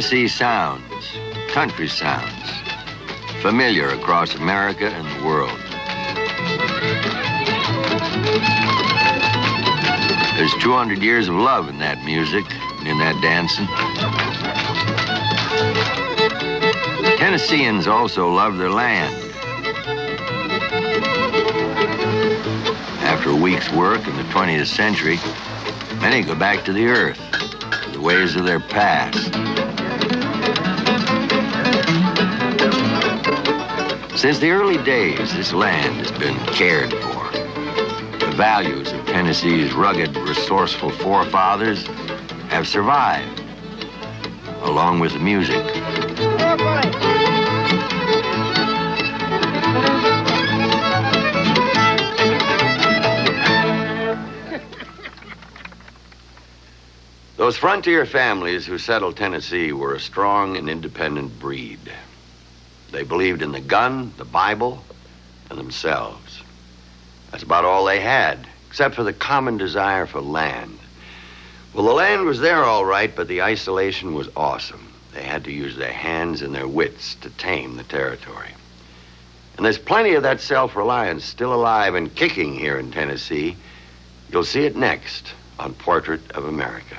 Tennessee sounds, country sounds, familiar across America and the world. There's 200 years of love in that music, in that dancing. Tennesseans also love their land. After a week's work in the 20th century, many go back to the earth, to the ways of their past. Since the early days, this land has been cared for. The values of Tennessee's rugged, resourceful forefathers have survived, along with the music. Those frontier families who settled Tennessee were a strong and independent breed. They believed in the gun, the Bible, and themselves. That's about all they had, except for the common desire for land. Well, the land was there all right, but the isolation was awesome. They had to use their hands and their wits to tame the territory. And there's plenty of that self-reliance still alive and kicking here in Tennessee. You'll see it next on Portrait of America.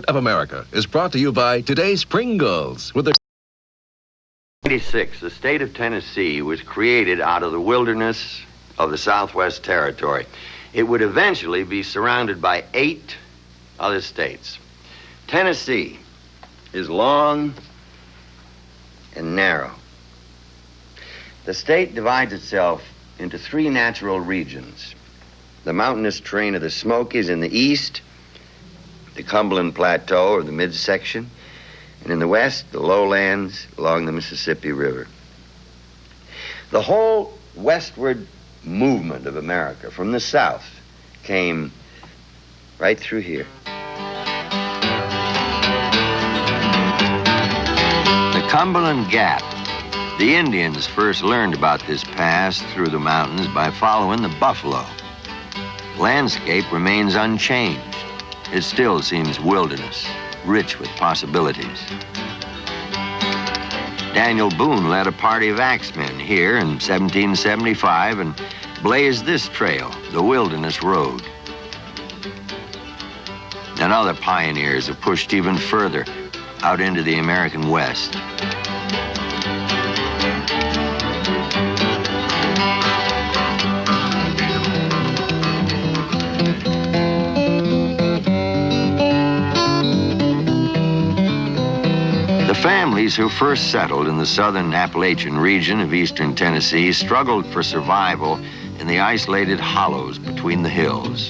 Of America is brought to you by today's Pringles with the 1986, the state of Tennessee was created out of the wilderness of the Southwest Territory. It would eventually be surrounded by 8 other states. Tennessee is long and narrow. The state divides itself into 3 natural regions. The mountainous terrain of the Smokies in the east, the Cumberland Plateau, or the midsection, and in the west, the lowlands along the Mississippi River. The whole westward movement of America from the south came right through here. The Cumberland Gap. The Indians first learned about this pass through the mountains by following the buffalo. The landscape remains unchanged. It still seems wilderness, rich with possibilities. Daniel Boone led a party of axemen here in 1775 and blazed this trail, the Wilderness Road. And other pioneers have pushed even further out into the American West. The families who first settled in the southern Appalachian region of eastern Tennessee struggled for survival in the isolated hollows between the hills.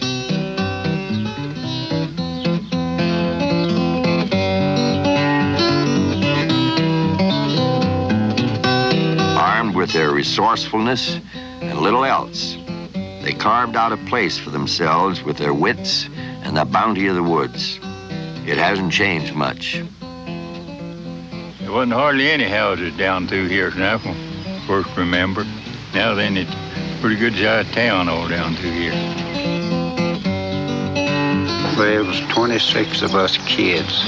Armed with their resourcefulness and little else, they carved out a place for themselves with their wits and the bounty of the woods. It hasn't changed much. There wasn't hardly any houses down through here now, from first remember. Now then, it's a pretty good sized town all down through here. There was 26 of us kids,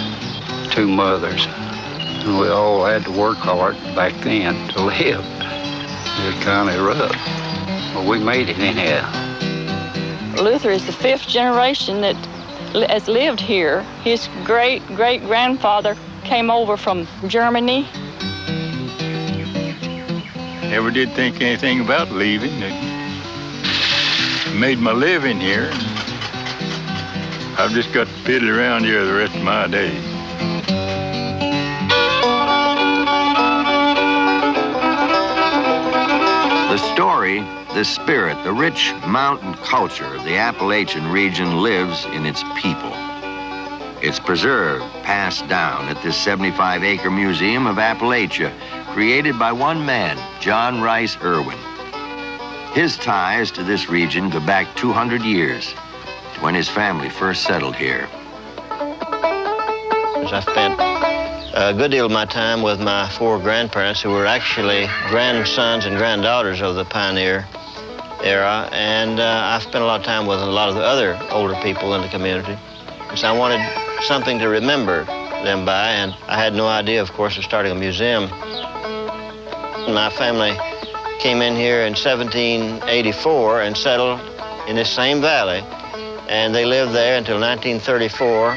2 mothers, and we all had to work hard back then to live. It was kind of rough, but we made it anyhow. Luther is the 5th generation that has lived here. His great-great-grandfather came over from Germany. Never did think anything about leaving. It made my living here. I've just got to fiddle around here the rest of my days. The story, the spirit, the rich mountain culture of the Appalachian region lives in its people. It's preserved, passed down at this 75-acre museum of Appalachia, created by one man, John Rice Irwin. His ties to this region go back 200 years, to when his family first settled here. I spent a good deal of my time with my 4 grandparents, who were actually grandsons and granddaughters of the pioneer era, and I spent a lot of time with a lot of the other older people in the community. So I wanted something to remember them by, and I had no idea, of course, of starting a museum. My family came in here in 1784 and settled in this same valley, and they lived there until 1934,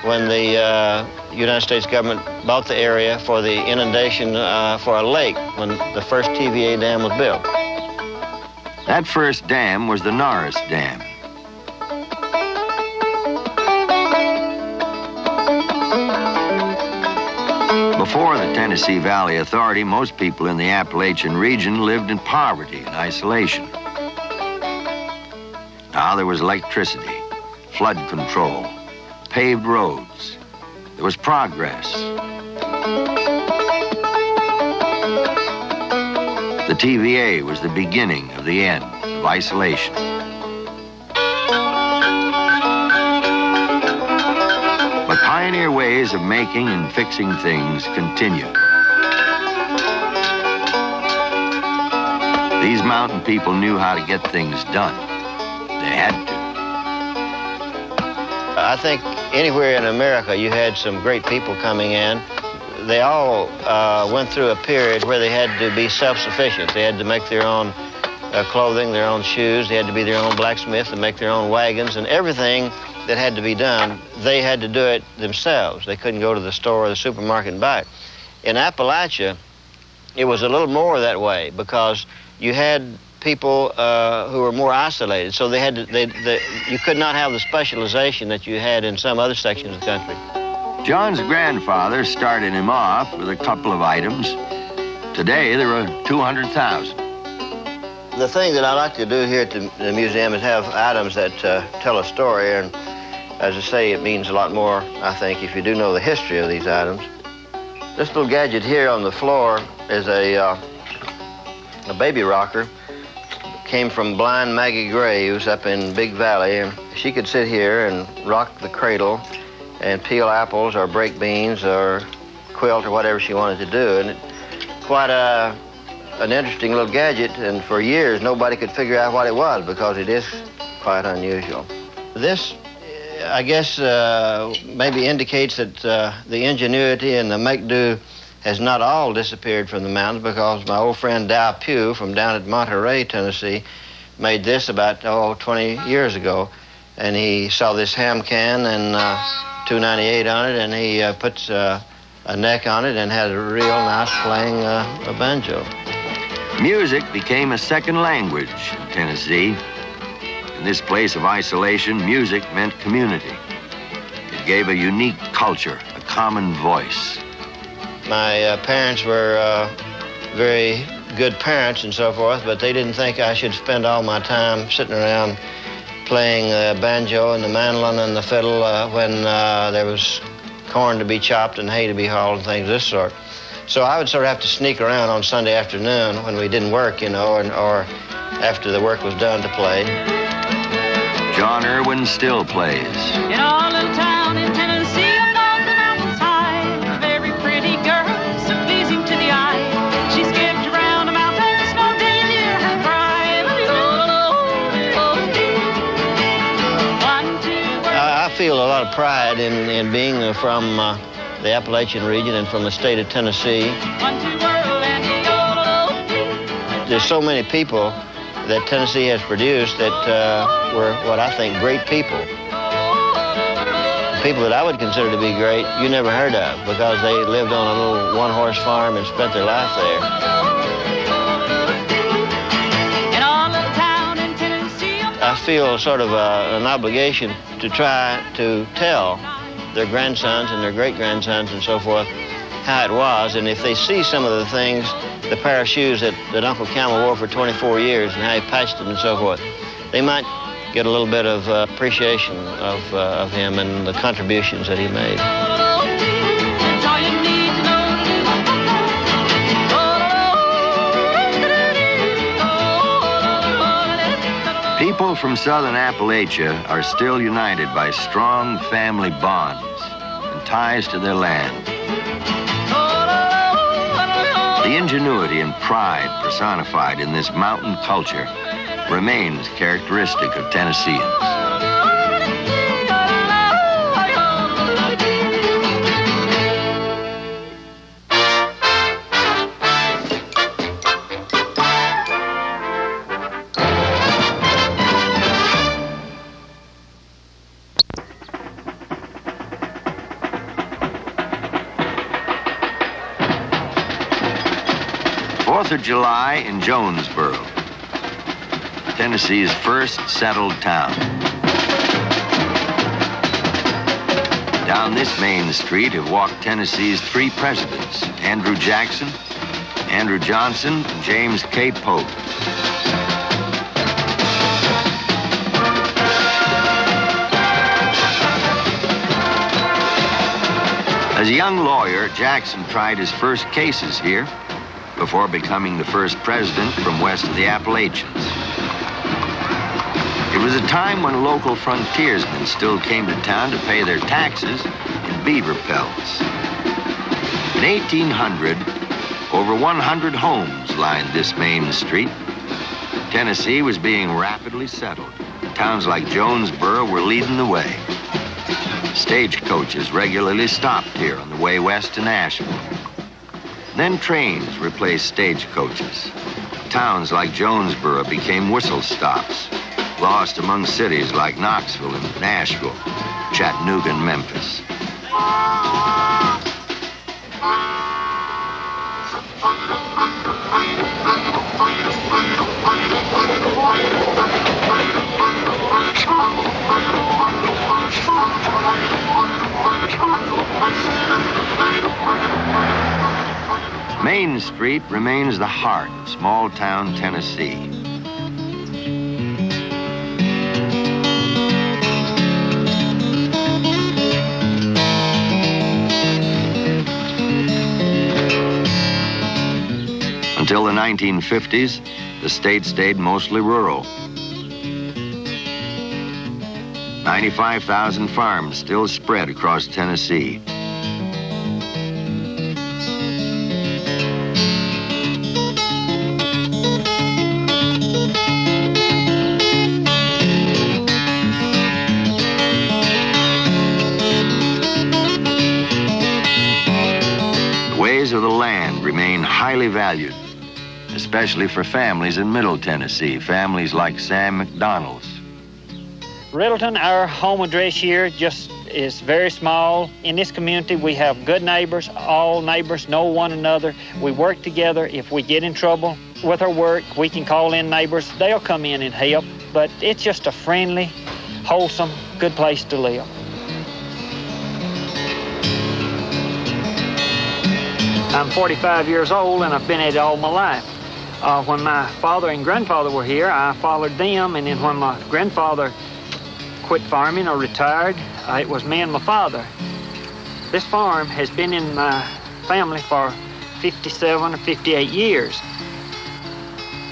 when the United States government bought the area for the inundation for a lake, when the first TVA dam was built. That first dam was the Norris Dam. Before the Tennessee Valley Authority, most people in the Appalachian region lived in poverty and isolation. Now there was electricity, flood control, paved roads. There was progress. The TVA was the beginning of the end of isolation. But pioneer ways of making and fixing things continue. These mountain people knew how to get things done. They had to. I think anywhere in America you had some great people coming in. They all went through a period where they had to be self-sufficient. They had to make their own clothing, their own shoes. They had to be their own blacksmith and make their own wagons, and everything that had to be done, they had to do it themselves. They couldn't go to the store or the supermarket and buy it. In Appalachia, it was a little more that way, because you had people who were more isolated, so they had to, you could not have the specialization that you had in some other sections of the country. John's grandfather started him off with a couple of items. Today, there are 200,000. The thing that I like to do here at the museum is have items that tell a story, and as I say, it means a lot more, I think, if you do know the history of these items. This little gadget here on the floor is a baby rocker. Came from blind Maggie Gray, who's up in Big Valley, and she could sit here and rock the cradle and peel apples or break beans or quilt or whatever she wanted to do. And quite an interesting little gadget, and for years nobody could figure out what it was, because it is quite unusual. This, I guess, maybe indicates that the ingenuity and the make-do has not all disappeared from the mountains, because my old friend Dow Pugh from down at Monterey, Tennessee, made this about 20 years ago, and he saw this ham can and $2.98 on it, and he puts a neck on it and has a real nice playing a banjo. Music became a second language in Tennessee. In this place of isolation, music meant community. It gave a unique culture, a common voice. My parents were very good parents and so forth, but they didn't think I should spend all my time sitting around playing the banjo and the mandolin and the fiddle when there was corn to be chopped and hay to be hauled and things of this sort. So I would sort of have to sneak around on Sunday afternoon when we didn't work, you know, or after the work was done to play. John Irwin still plays. In our little town in Tennessee, along the mountainside, a very pretty girl, so pleasing to the eye. She skipped around the mountains, no day you hear her cry. I feel a lot of pride in being from the Appalachian region and from the state of Tennessee. There's so many people that Tennessee has produced that were what I think great people. People that I would consider to be great, you never heard of, because they lived on a little one-horse farm and spent their life there. I feel sort of an obligation to try to tell their grandsons and their great-grandsons and so forth how it was. And if they see some of the things, the pair of shoes that Uncle Camel wore for 24 years and how he patched them and so forth, they might get a little bit of appreciation of him and the contributions that he made. People from southern Appalachia are still united by strong family bonds and ties to their land. The ingenuity and pride personified in this mountain culture remains characteristic of Tennesseans. Of July in Jonesboro, Tennessee's first settled town. Down this main street have walked Tennessee's 3 presidents, Andrew Jackson, Andrew Johnson, and James K. Polk. As a young lawyer, Jackson tried his first cases here before becoming the first president from west of the Appalachians. It was a time when local frontiersmen still came to town to pay their taxes in beaver pelts. In 1800, over 100 homes lined this main street. Tennessee was being rapidly settled. Towns like Jonesboro were leading the way. Stagecoaches regularly stopped here on the way west to Nashville. Then trains replaced stagecoaches. Towns like Jonesboro became whistle stops, lost among cities like Knoxville and Nashville, Chattanooga and Memphis. Main Street remains the heart of small-town Tennessee. Until the 1950s, the state stayed mostly rural. 95,000 farms still spread across Tennessee. Of the land remain highly valued, especially for families in Middle Tennessee, families like Sam McDonald's. Riddleton, our home address here just is very small. In this community, we have good neighbors. All neighbors know one another. We work together. If we get in trouble with our work, we can call in neighbors. They'll come in and help. But it's just a friendly, wholesome, good place to live. I'm 45 years old, and I've been at it all my life. When my father and grandfather were here, I followed them, and then when my grandfather quit farming or retired, it was me and my father. This farm has been in my family for 57 or 58 years.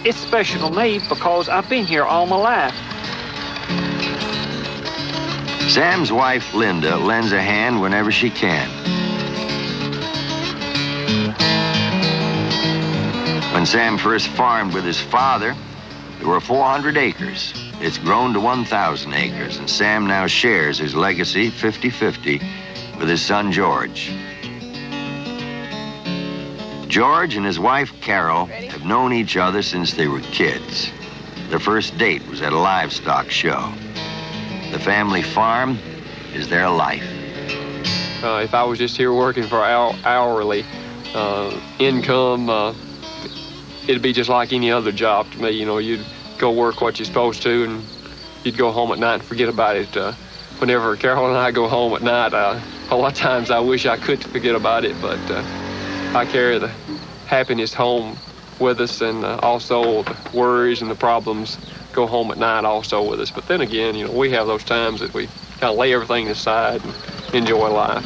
It's special to me because I've been here all my life. Sam's wife, Linda, lends a hand whenever she can. When Sam first farmed with his father, there were 400 acres. It's grown to 1,000 acres, and Sam now shares his legacy 50-50 with his son, George. George and his wife, Carol, have known each other since they were kids. Their first date was at a livestock show. The family farm is their life. If I was just here working for hourly income, it'd be just like any other job to me. You know, you'd go work what you're supposed to, and you'd go home at night and forget about it. Whenever Carol and I go home at night, a lot of times I wish I could forget about it, but I carry the happiness home with us, and also the worries and the problems go home at night also with us. But then again, you know, we have those times that we kind of lay everything aside and enjoy life.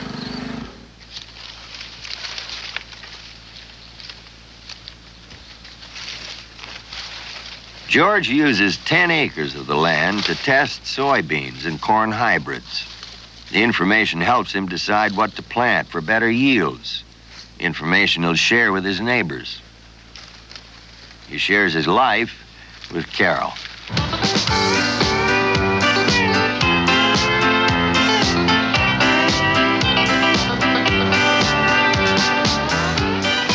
George uses 10 acres of the land to test soybeans and corn hybrids. The information helps him decide what to plant for better yields. Information he'll share with his neighbors. He shares his life with Carol.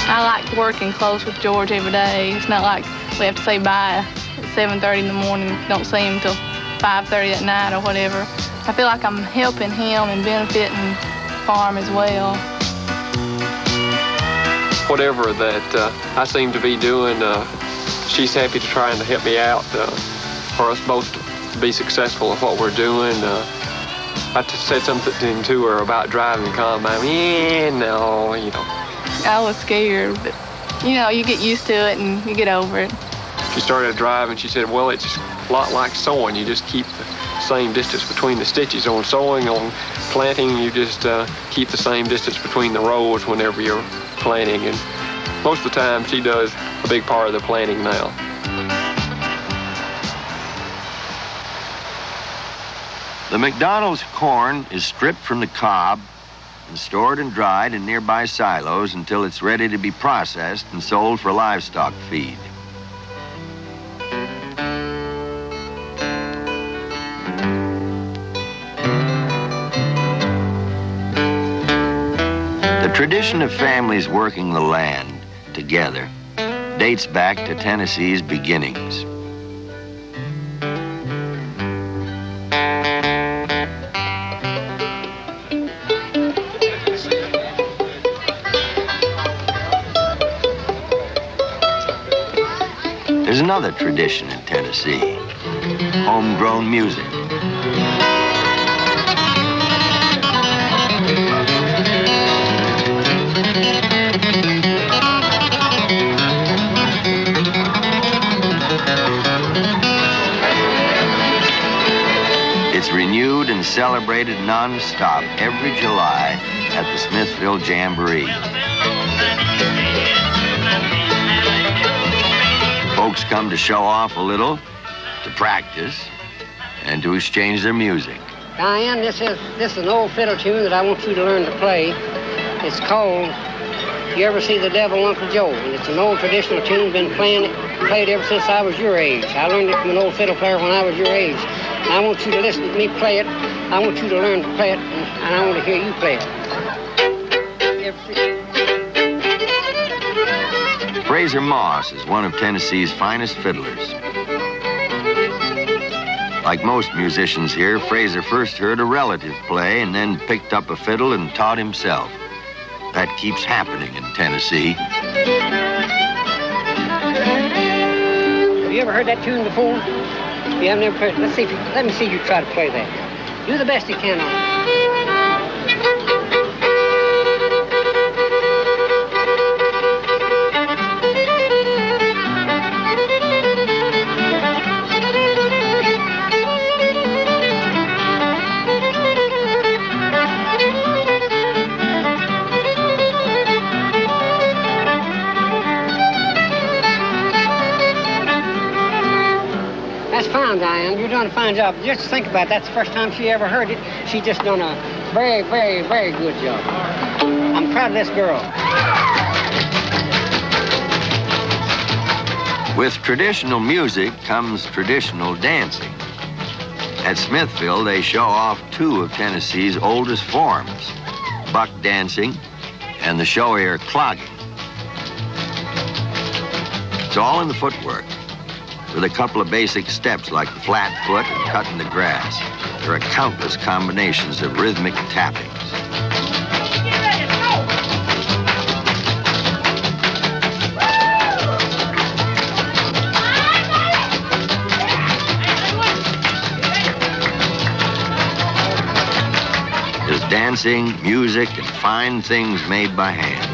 I like working close with George every day. It's not like we have to say bye at 7:30 in the morning, don't see him till 5:30 at night or whatever. I feel like I'm helping him and benefiting the farm as well. Whatever that I seem to be doing, she's happy to try and to help me out for us both to be successful at what we're doing. I said something to her about driving the combine. No, you know. I was scared, but, you know, you get used to it and you get over it. She started driving. She said, well, it's a lot like sewing. You just keep the same distance between the stitches. On sewing, on planting, you just keep the same distance between the rows whenever you're planting. And most of the time, she does a big part of the planting now. The McDonald's corn is stripped from the cob and stored and dried in nearby silos until it's ready to be processed and sold for livestock feed. The tradition of families working the land together dates back to Tennessee's beginnings. There's another tradition in Tennessee, homegrown music. It's renewed and celebrated non-stop every July at the Smithville Jamboree. Folks come to show off a little, to practice, and to exchange their music. Diane, this is an old fiddle tune that I want you to learn to play. It's called You Ever See the Devil, Uncle Joe? And it's an old traditional tune, been played ever since I was your age. I learned it from an old fiddle player when I was your age. And I want you to listen to me play it. I want you to learn to play it, and I want to hear you play it. Fraser Moss is one of Tennessee's finest fiddlers. Like most musicians here, Fraser first heard a relative play and then picked up a fiddle and taught himself. That keeps happening in Tennessee. Have you ever heard that tune before? You haven't ever heard it? Let me see you try to play that. Do the best you can on it. Diane, you're doing a fine job. Just think about it. That's the first time she ever heard it. She just done a very, very, very good job. I'm proud of this girl. With traditional music comes traditional dancing. At Smithville, they show off two of Tennessee's oldest forms, buck dancing and the showier clogging. It's all in the footwork, with a couple of basic steps like the flat foot and cutting the grass. There are countless combinations of rhythmic tappings. dancing, music, and fine things made by hand.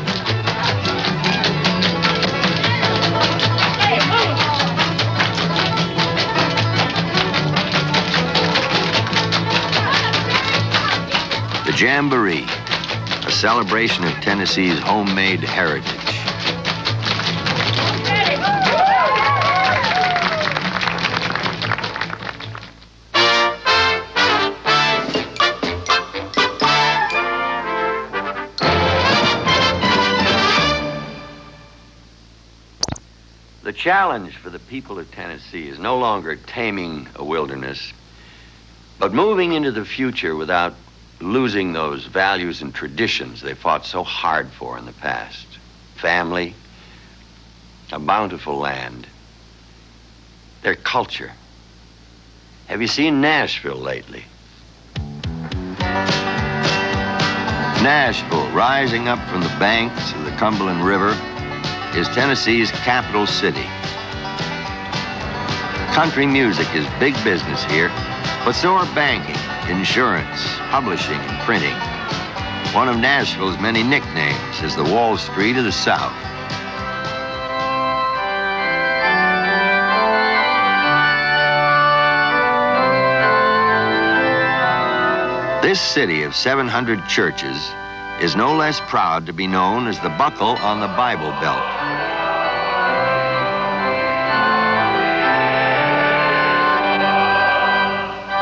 The Jamboree, a celebration of Tennessee's homemade heritage. The challenge for the people of Tennessee is no longer taming a wilderness, but moving into the future without losing those values and traditions they fought so hard for in the past. Family, a bountiful land, their culture. Have you seen Nashville lately? Nashville, rising up from the banks of the Cumberland River, is Tennessee's capital city. Country music is big business here, but so are banking, insurance, publishing, and printing. One of Nashville's many nicknames is the Wall Street of the South. This city of 700 churches is no less proud to be known as the buckle on the Bible Belt.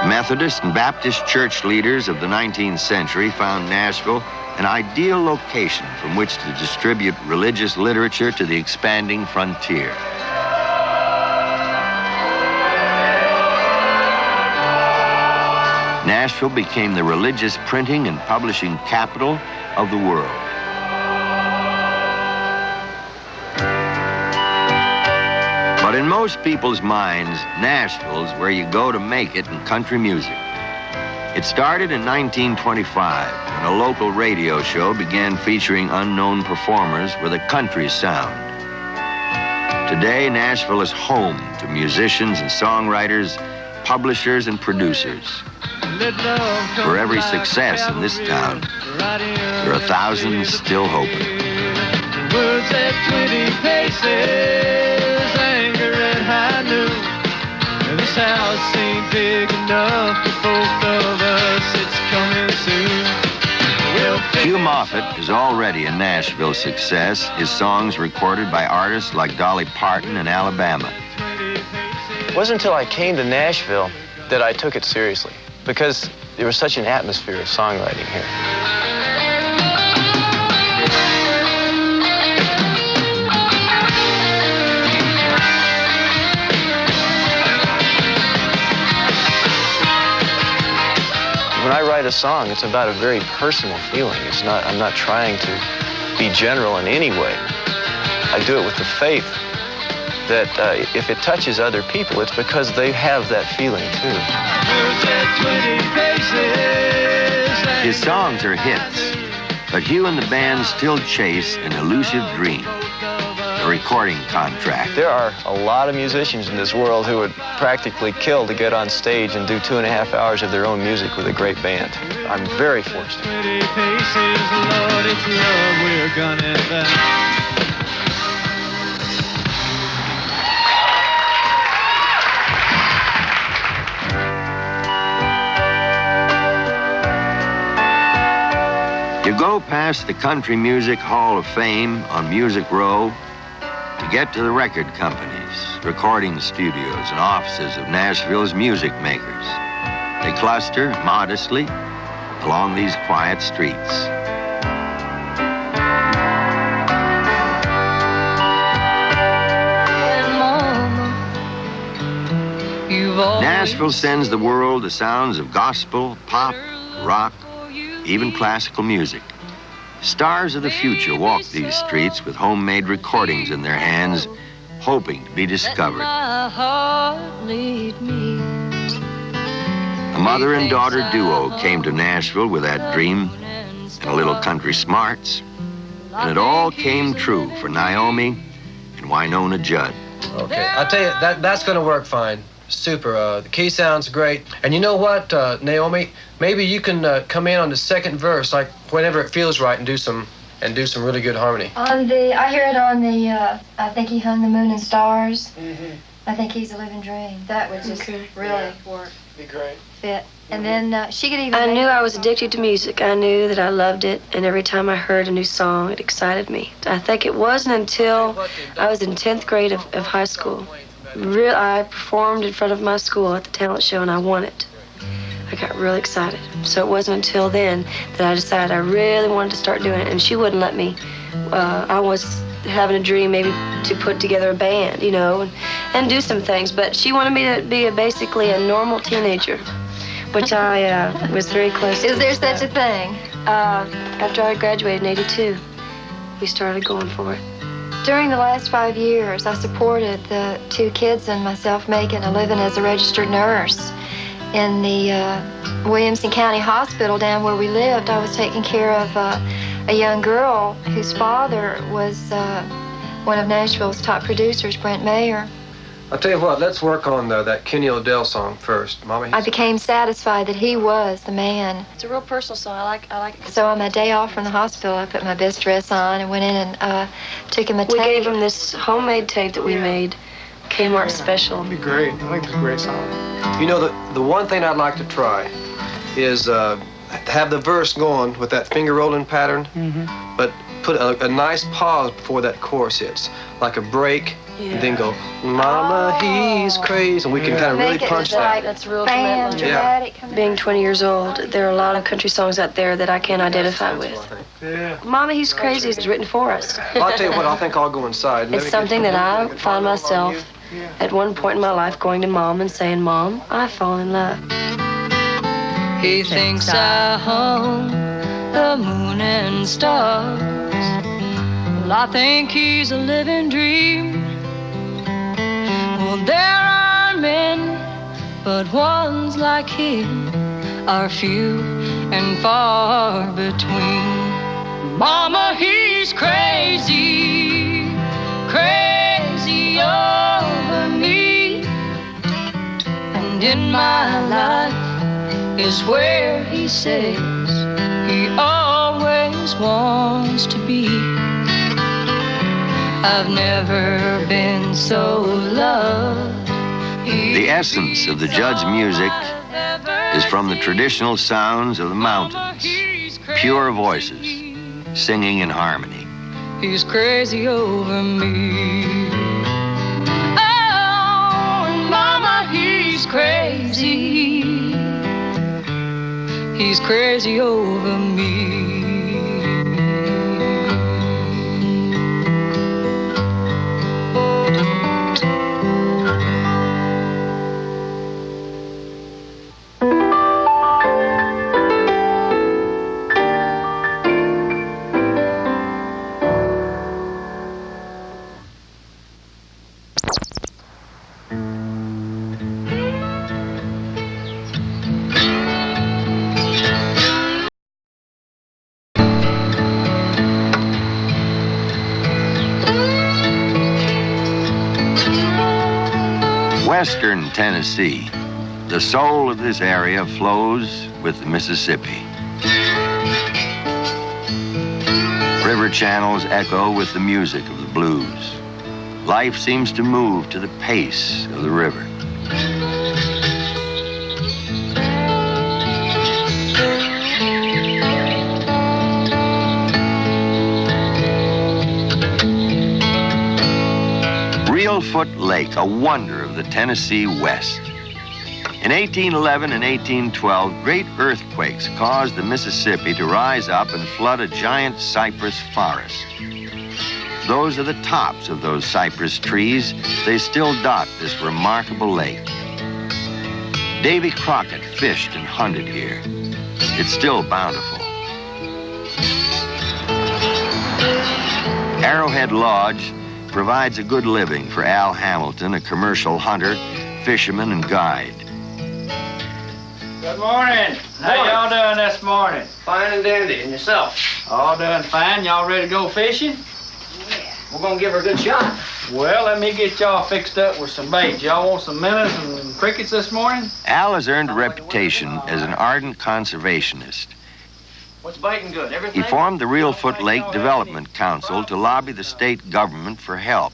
Methodist and Baptist church leaders of the 19th century found Nashville an ideal location from which to distribute religious literature to the expanding frontier. Nashville became the religious printing and publishing capital of the world. But in most people's minds, Nashville's where you go to make it in country music. It started in 1925 when a local radio show began featuring unknown performers with a country sound. Today, Nashville is home to musicians and songwriters, publishers and producers. For every success in this town, there are thousands still hoping. Words at 20 paces, anger at high noon. And this house ain't big enough for both of us, it's coming soon. Hugh Moffett is already a Nashville success, his songs recorded by artists like Dolly Parton in Alabama. It wasn't until I came to Nashville that I took it seriously, because there was such an atmosphere of songwriting here. When I write a song, it's about a very personal feeling. I'm not trying to be general in any way. I do it with the faith that if it touches other people, it's because they have that feeling too. His songs are hits, but Hugh and the band still chase an elusive dream, a recording contract. There are a lot of musicians in this world who would practically kill to get on stage and do 2.5 hours of their own music with a great band. I'm very fortunate. You go past the Country Music Hall of Fame on Music Row to get to the record companies, recording studios, and offices of Nashville's music makers. They cluster modestly along these quiet streets. Nashville sends the world the sounds of gospel, pop, rock, even classical music. Stars of the future walk these streets with homemade recordings in their hands, hoping to be discovered. A mother and daughter duo came to Nashville with that dream and a little country smarts, and it all came true for Naomi and Winona Judd. Okay, I'll tell you, that's going to work fine. Super. The key sounds great. And you know what, Naomi? Maybe you can come in on the second verse, like whenever it feels right, and do some really good harmony. I hear it on the, I think he hung the moon and stars. I think he's a living dream. That would just really work. Be great. Fit. And then she could even... I knew I was addicted to music. I knew that I loved it, and every time I heard a new song, it excited me. I think it wasn't until I was in 10th grade of high school. I performed in front of my school at the talent show, and I won it. I got really excited. So it wasn't until then that I decided I really wanted to start doing it, and she wouldn't let me. I was having a dream maybe to put together a band, you know, and do some things, but she wanted me to be basically a normal teenager, which I was very close to. Is there such a thing? After I graduated in '82, we started going for it. During the last 5 years, I supported the 2 kids and myself making a living as a registered nurse. In the Williamson County Hospital down where we lived, I was taking care of a young girl whose father was one of Nashville's top producers, Brent Mayer. I'll tell you what, let's work on that Kenny Odell song first, Mama. I became satisfied that he was the man. It's a real personal song. I like it. So on my day off from the hospital, I put my best dress on and went in and took him a tape. We gave him this homemade tape that we made, Kmart special. That'd be great. I think it's a great song. You know, the one thing I'd like to try is have the verse going with that finger rolling pattern, but put a nice pause before that chorus hits, like a break. Yeah. And then go, Mama, he's crazy. And we can kind of really punch that. That's real dramatic. Yeah. Being 20 years old, there are a lot of country songs out there that I can't identify with. Yeah. Mama, he's crazy is written for us. Well, I'll tell you what, I think I'll go inside. It's something that I find myself at one point in my life going to Mom and saying, Mom, I've fallen in love. He thinks I hung the moon and stars. Well, I think he's a living dream. Well, there are many, but ones like him are few and far between. Mama, he's crazy, crazy over me. And in my life is where he says he always wants to be. I've never been so loved. The essence of the Judd's music is from the traditional sounds of the mountains, pure voices, singing in harmony. He's crazy over me. Oh, and Mama, he's crazy. He's crazy over me. Western Tennessee, the soul of this area flows with the Mississippi. River channels echo with the music of the blues. Life seems to move to the pace of the river. Reelfoot Lake, a wonder of the Tennessee West. In 1811 and 1812, great earthquakes caused the Mississippi to rise up and flood a giant cypress forest. Those are the tops of those cypress trees. They still dot this remarkable lake. Davy Crockett fished and hunted here. It's still bountiful. Arrowhead Lodge provides a good living for Al Hamilton, a commercial hunter, fisherman, and guide. Good morning. How y'all doing this morning? Fine and dandy. And yourself? All doing fine. Y'all ready to go fishing? Yeah. We're going to give her a good shot. Well, let me get y'all fixed up with some bait. Y'all want some minnows and crickets this morning? Al has earned a reputation as an ardent conservationist. What's biting good? Everything? He formed the Reelfoot Lake Development Council to lobby the state government for help.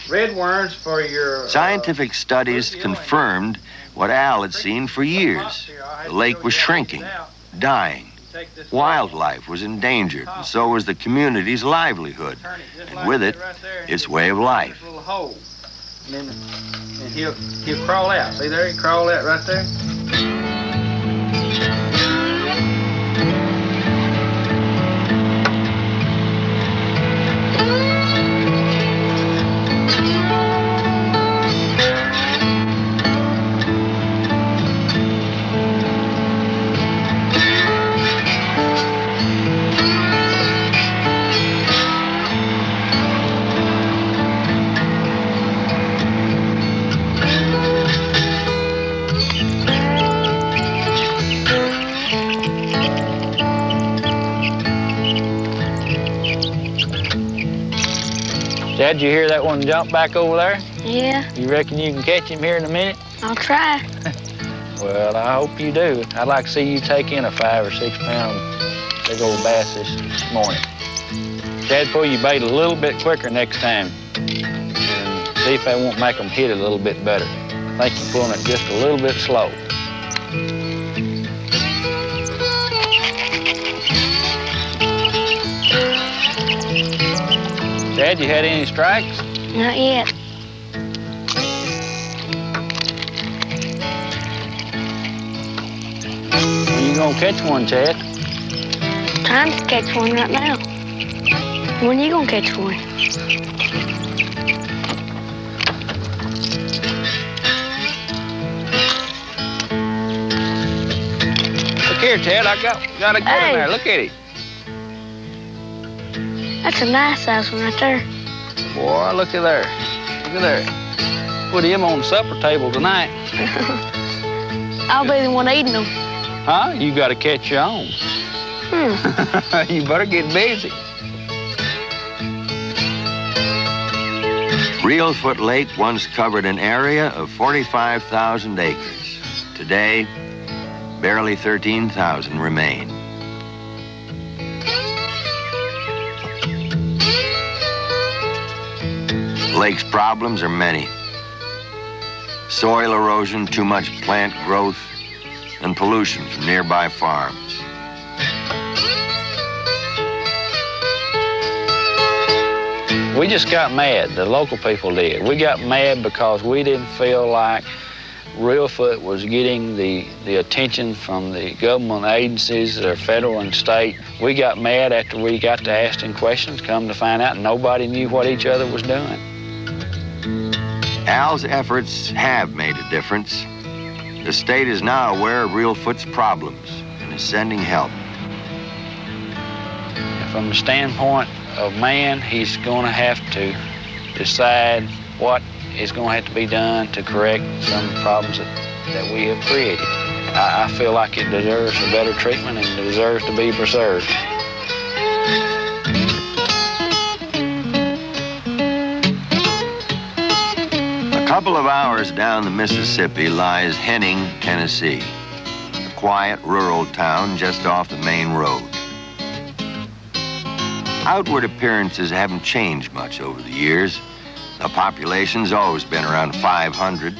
Red worms for your... Scientific studies confirmed what Al had seen for years. The lake was shrinking, dying. Wildlife was endangered, and so was the community's livelihood, and with it, its way of life. Little hole. And then he'll crawl out. See there? He crawled out right there. Dad, did you hear that one jump back over there? Yeah, You reckon you can catch him here in a minute? I'll try. Well, I hope you do. I'd like to see you take in a 5 or 6 pound big old bass this morning. Dad, pull your bait a little bit quicker next time and see if that won't make them hit it a little bit better. I think you're pulling it just a little bit slow. Dad, you had any strikes? Not yet. When you gonna catch one, Chad? Time to catch one right now. When you gonna catch one? Look here, Chad, I got a good in there. Look at it. That's a nice size one right there. Boy, look at there. Look at there. Put him on the supper table tonight. I'll be the one eating them. Huh? You got to catch your own. You better get busy. Reelfoot Lake once covered an area of 45,000 acres. Today, barely 13,000 remain. Lake's problems are many. Soil erosion, too much plant growth, and pollution from nearby farms. We just got mad. The local people did. We got mad because we didn't feel like Reelfoot was getting the attention from the government agencies, that are federal and state. We got mad after we got to asking questions, come to find out nobody knew what each other was doing. Al's efforts have made a difference. The state is now aware of Reelfoot's problems and is sending help. From the standpoint of man, he's going to have to decide what is going to have to be done to correct some problems that we have created. I feel like it deserves a better treatment and deserves to be preserved. A couple of hours down the Mississippi lies Henning, Tennessee, a quiet rural town just off the main road. Outward appearances haven't changed much over the years. The population's always been around 500.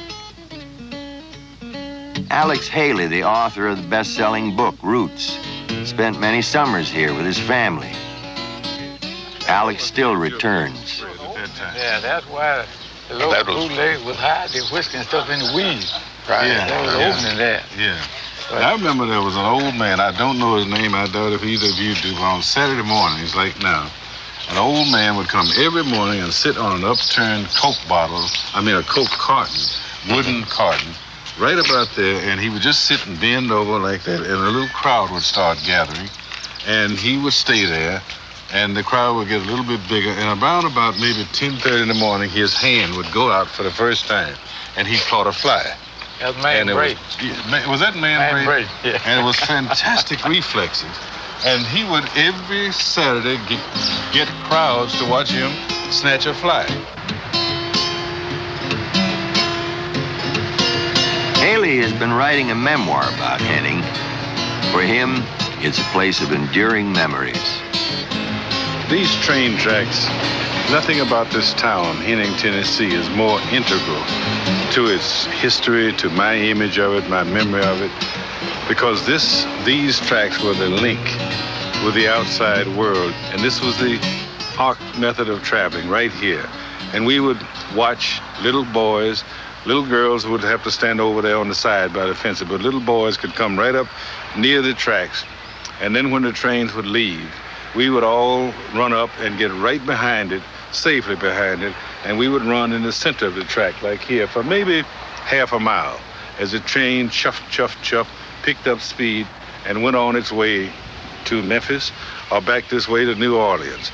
Alex Haley, the author of the best-selling book, Roots, spent many summers here with his family. Alex still returns. Yeah, that's why the local bootleg would hide their whiskey and stuff in the weeds. Right. Yeah, They was opening that. Yeah. I remember there was an old man, I don't know his name, I doubt if either of you do, but on Saturday mornings like now, an old man would come every morning and sit on an upturned Coke bottle, a Coke carton, wooden carton, right about there, and he would just sit and bend over like that, and a little crowd would start gathering, and he would stay there, and the crowd would get a little bit bigger, and around about maybe 10:30 in the morning, his hand would go out for the first time, and he caught a fly. That was Man Braid. Was that Man Braid? Yeah. And it was fantastic reflexes. And he would every Saturday get crowds to watch him snatch a fly. Haley has been writing a memoir about Henning. For him, it's a place of enduring memories. These train tracks, nothing about this town, Henning, Tennessee, is more integral to its history, to my image of it, my memory of it, because these tracks were the link with the outside world, and this was the Hawk method of traveling right here. And we would watch little boys, little girls would have to stand over there on the side by the fence, but little boys could come right up near the tracks, and then when the trains would leave, we would all run up and get right behind it, safely behind it, and we would run in the center of the track, like here, for maybe half a mile, as the train chuff, chuff, chuff, picked up speed and went on its way to Memphis or back this way to New Orleans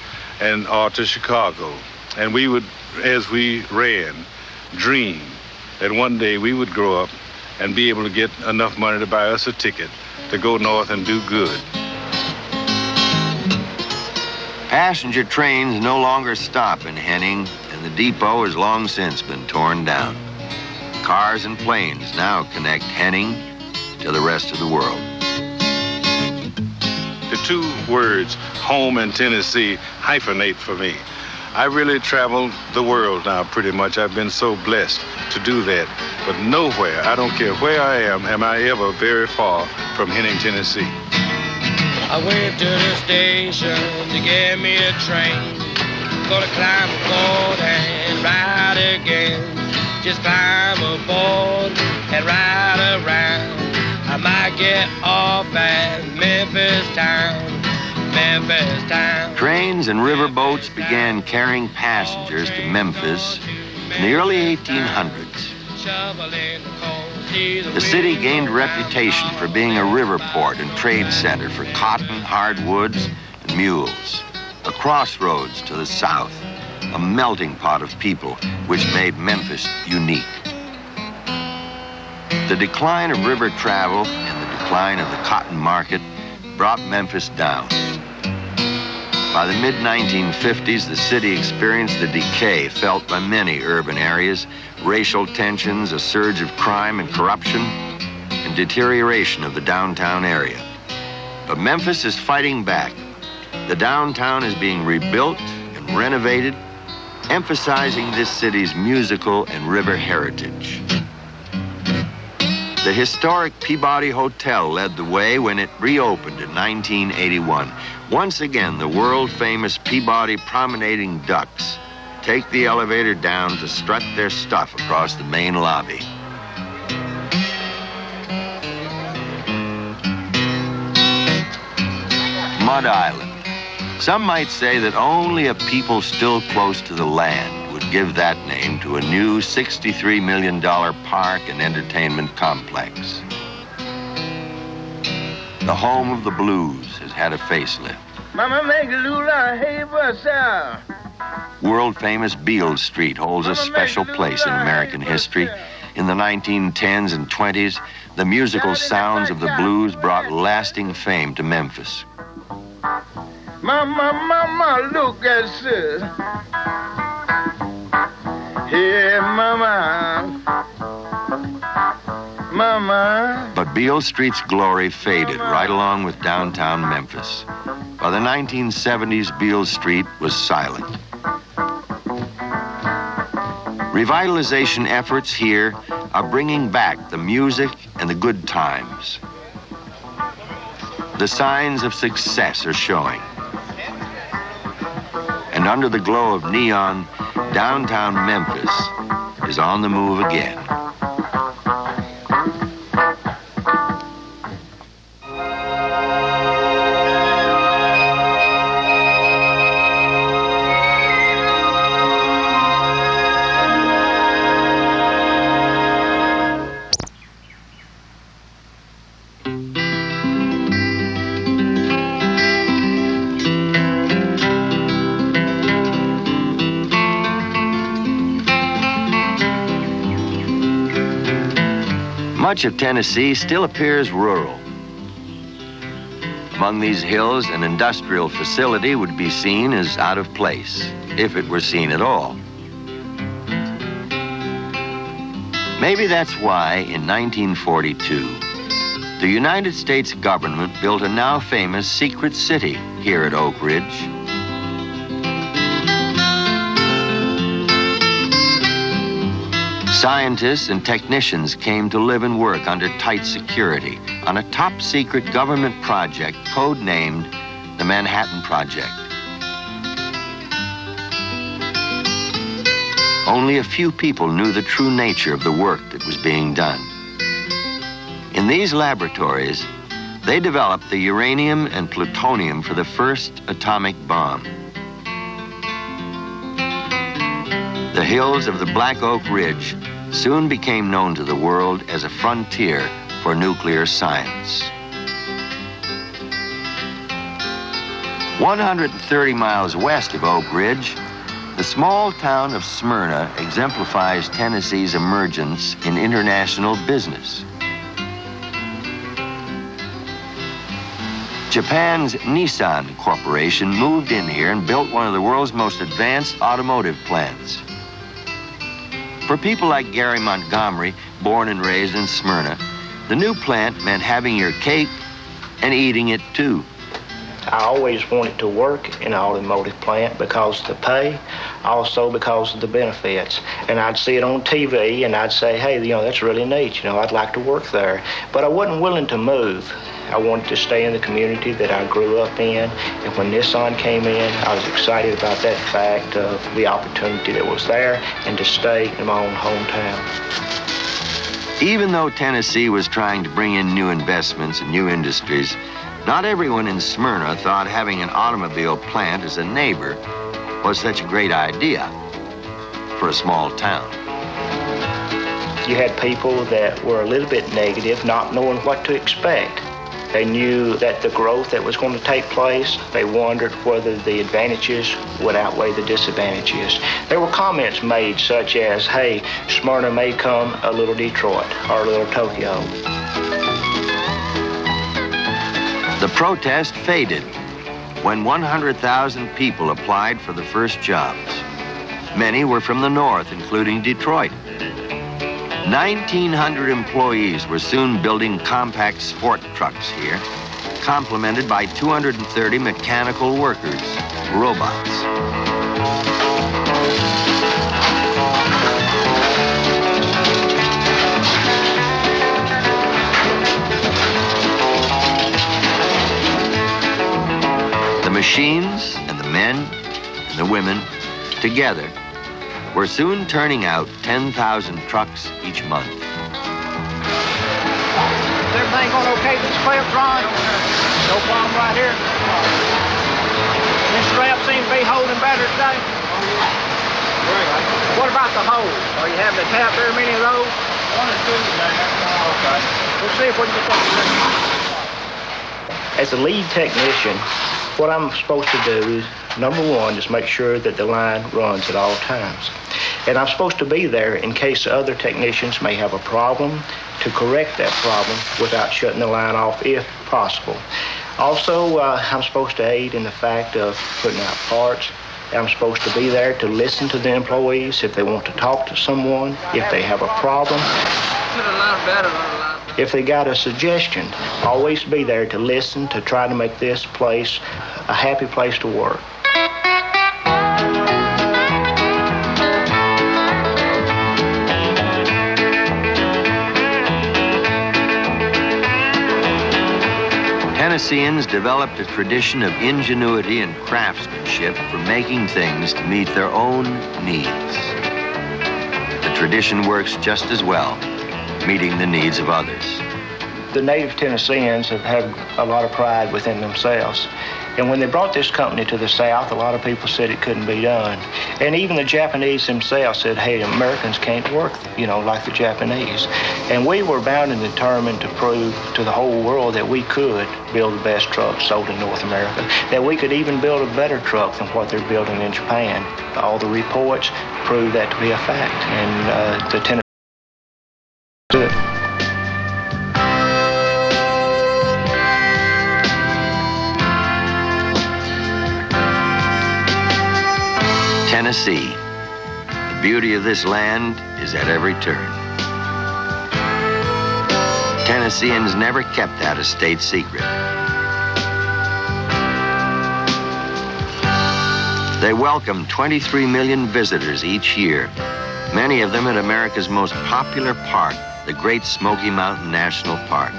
or to Chicago. And we would, as we ran, dream that one day we would grow up and be able to get enough money to buy us a ticket to go north and do good. Passenger trains no longer stop in Henning, and the depot has long since been torn down. Cars and planes now connect Henning to the rest of the world. The two words, home and Tennessee, hyphenate for me. I really travel the world now, pretty much. I've been so blessed to do that. But nowhere, I don't care where I am I ever very far from Henning, Tennessee. I went to the station to get me a train. Gonna climb aboard and ride again. Just climb aboard and ride around. I might get off at Memphis town. Memphis town. Trains and river boats began carrying passengers to Memphis in the early 1800s. The city gained a reputation for being a river port and trade center for cotton, hardwoods, and mules. A crossroads to the south, a melting pot of people which made Memphis unique. The decline of river travel and the decline of the cotton market brought Memphis down. By the mid-1950s, the city experienced the decay felt by many urban areas, racial tensions, a surge of crime and corruption, and deterioration of the downtown area. But Memphis is fighting back. The downtown is being rebuilt and renovated, emphasizing this city's musical and river heritage. The historic Peabody Hotel led the way when it reopened in 1981. Once again, the world-famous Peabody promenading ducks take the elevator down to strut their stuff across the main lobby. Mud Island. Some might say that only a people still close to the land would give that name to a new $63 million park and entertainment complex. The home of the blues has had a facelift. Mama make a lula, hey, what's up? World-famous Beale Street holds a special place in American history. In the 1910s and 20s, the musical sounds of the blues brought lasting fame to Memphis. Mama, look at this. Hey, mama. Mama. But Beale Street's glory faded right along with downtown Memphis. By the 1970s, Beale Street was silent. Revitalization efforts here are bringing back the music and the good times. The signs of success are showing. And under the glow of neon, downtown Memphis is on the move again. Much of Tennessee still appears rural. Among these hills, an industrial facility would be seen as out of place, if it were seen at all. Maybe that's why, in 1942, the United States government built a now famous secret city here at Oak Ridge. Scientists and technicians came to live and work under tight security on a top-secret government project codenamed the Manhattan Project. Only a few people knew the true nature of the work that was being done. In these laboratories, they developed the uranium and plutonium for the first atomic bomb. The hills of the Black Oak Ridge soon became known to the world as a frontier for nuclear science. 130 miles west of Oak Ridge, the small town of Smyrna exemplifies Tennessee's emergence in international business. Japan's Nissan Corporation moved in here and built one of the world's most advanced automotive plants. For people like Gary Montgomery, born and raised in Smyrna, the new plant meant having your cake and eating it too. I always wanted to work in an automotive plant because of the pay, also because of the benefits. And I'd see it on TV and I'd say, hey, that's really neat. I'd like to work there. But I wasn't willing to move. I wanted to stay in the community that I grew up in. And when Nissan came in, I was excited about that fact of the opportunity that was there and to stay in my own hometown. Even though Tennessee was trying to bring in new investments and new industries, not everyone in Smyrna thought having an automobile plant as a neighbor was such a great idea for a small town. You had people that were a little bit negative, not knowing what to expect. They knew that the growth that was going to take place, they wondered whether the advantages would outweigh the disadvantages. There were comments made such as, hey, Smyrna may come a little Detroit or a little Tokyo. The protest faded when 100,000 people applied for the first jobs. Many were from the north, including Detroit. 1,900 employees were soon building compact sport trucks here, complemented by 230 mechanical workers, robots. The machines and the men and the women together were soon turning out 10,000 trucks each month. Is everything going okay with this clip, Ron? No problem right here. This strap seems to be holding better today. What about the hose? Are you having to tap very many of those? One or two today. Okay. We'll see if we can get that. As a lead technician, what I'm supposed to do is, number one, just make sure that the line runs at all times. And I'm supposed to be there in case other technicians may have a problem to correct that problem without shutting the line off if possible. Also, I'm supposed to aid in the fact of putting out parts. I'm supposed to be there to listen to the employees if they want to talk to someone, if they have a problem. If they got a suggestion, always be there to listen, to try to make this place a happy place to work. Tennesseans developed a tradition of ingenuity and craftsmanship for making things to meet their own needs. The tradition works just as well, meeting the needs of others. The native Tennesseans have had a lot of pride within themselves. And when they brought this company to the South, a lot of people said it couldn't be done. And even the Japanese themselves said, hey, Americans can't work, like the Japanese. And we were bound and determined to prove to the whole world that we could build the best trucks sold in North America, that we could even build a better truck than what they're building in Japan. All the reports prove that to be a fact. And the Tennessee did. Tennessee. The beauty of this land is at every turn. Tennesseans never kept that a state secret. They welcome 23 million visitors each year, many of them at America's most popular park, the Great Smoky Mountain National Park.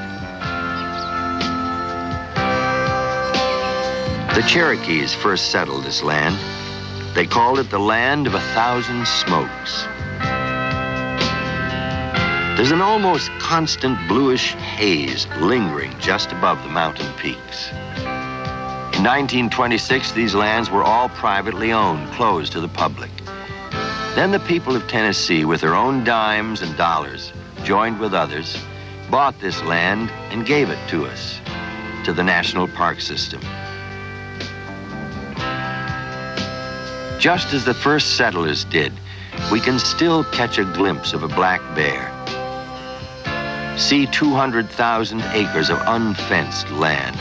The Cherokees first settled this land. They called it the land of 1,000 smokes. There's an almost constant bluish haze lingering just above the mountain peaks. In 1926, these lands were all privately owned, closed to the public. Then the people of Tennessee, with their own dimes and dollars, joined with others, bought this land and gave it to us, to the National Park System. Just as the first settlers did, we can still catch a glimpse of a black bear. See 200,000 acres of unfenced land.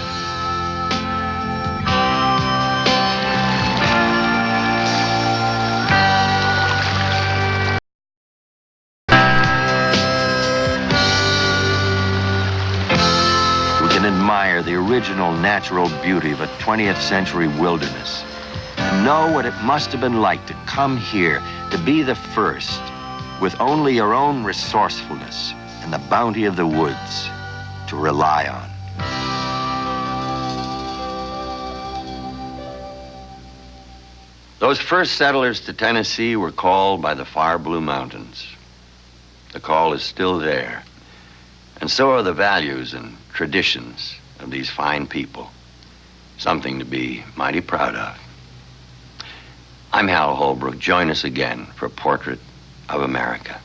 We can admire the original natural beauty of a 20th century wilderness and know what it must have been like to come here, to be the first, with only your own resourcefulness and the bounty of the woods to rely on. Those first settlers to Tennessee were called by the far blue mountains. The call is still there, and so are the values and traditions of these fine people. Something to be mighty proud of. I'm Hal Holbrook. Join us again for Portrait of America.